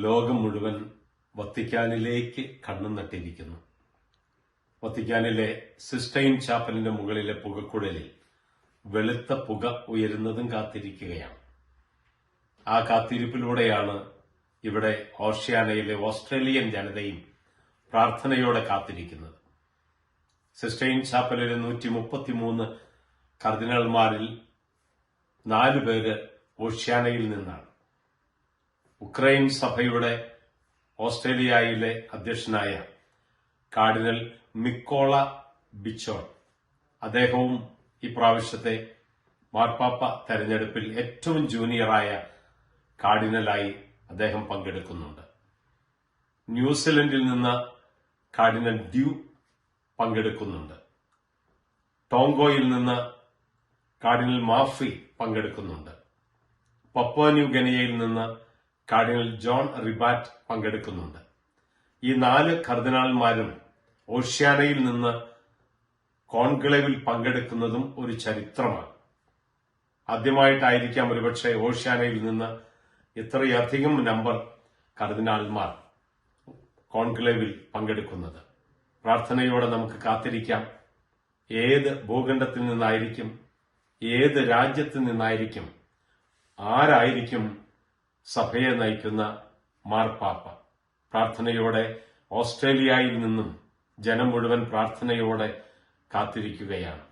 ലോകം മുഴുവൻ വത്തിക്കാനിലേക്ക് കണ്ണും നട്ടിരിക്കുന്നു. വത്തിക്കാനിലെ സിസ്റ്റൈൻ ചാപ്പലിന്റെ മുകളിലെ പുകക്കുഴലിൽ വെളുത്ത പുക ഉയരുന്നതും കാത്തിരിക്കുകയാണ്. ആ കാത്തിരിപ്പിലൂടെയാണ് ഇവിടെ ഓഷ്യാനയിലെ ഓസ്ട്രേലിയൻ ജനതയും പ്രാർത്ഥനയോടെ കാത്തിരിക്കുന്നത്. സിസ്റ്റൈൻ ചാപ്പലിലെ 133 കർദിനാൾമാരിൽ 4 പേര് ഓഷ്യാനയിൽ നിന്നാണ്. ഉക്രൈൻ സഭയുടെ ഓസ്ട്രേലിയയിലെ അധ്യക്ഷനായ കാർഡിനൽ മിക്കോള ബിച്ചോൺ, അദ്ദേഹവും ഇപ്രാവശ്യത്തെ മാർപ്പാപ്പ തെരഞ്ഞെടുപ്പിൽ ഏറ്റവും ജൂനിയറായ കാർഡിനലായി അദ്ദേഹം പങ്കെടുക്കുന്നുണ്ട്. ന്യൂസിലൻഡിൽ നിന്ന് കാർഡിനൽ ഡ്യൂ പങ്കെടുക്കുന്നുണ്ട്. ടോങ്കോയിൽ നിന്ന് കാർഡിനൽ മാഫി പങ്കെടുക്കുന്നുണ്ട്. പപ്പുവ ന്യൂ ഗിനിയയിൽ നിന്ന് കാർഡിനൽ ജോൺ റിബാറ്റ് പങ്കെടുക്കുന്നുണ്ട്. ഈ 4 കർദിനാൾമാരും ഓഷ്യാനയിൽ നിന്ന് കോൺക്ലേവിൽ പങ്കെടുക്കുന്നതും ഒരു ചരിത്രമാണ്. ആദ്യമായിട്ടായിരിക്കാം ഒരുപക്ഷെ ഓഷ്യാനയിൽ നിന്ന് ഇത്രയധികം നമ്പർ കർദിനാൾമാർ കോൺക്ലേവിൽ പങ്കെടുക്കുന്നത്. പ്രാർത്ഥനയോടെ നമുക്ക് കാത്തിരിക്കാം. ഏത് ഭൂഖണ്ഡത്തിൽ നിന്നായിരിക്കും, ഏത് രാജ്യത്ത് നിന്നായിരിക്കും, ആരായിരിക്കും സഭയെ നയിക്കുന്ന മാർപ്പാപ്പ? പ്രാർത്ഥനയോടെ ഓസ്ട്രേലിയയിൽ നിന്നും ജനം മുഴുവൻ പ്രാർത്ഥനയോടെ കാത്തിരിക്കുകയാണ്.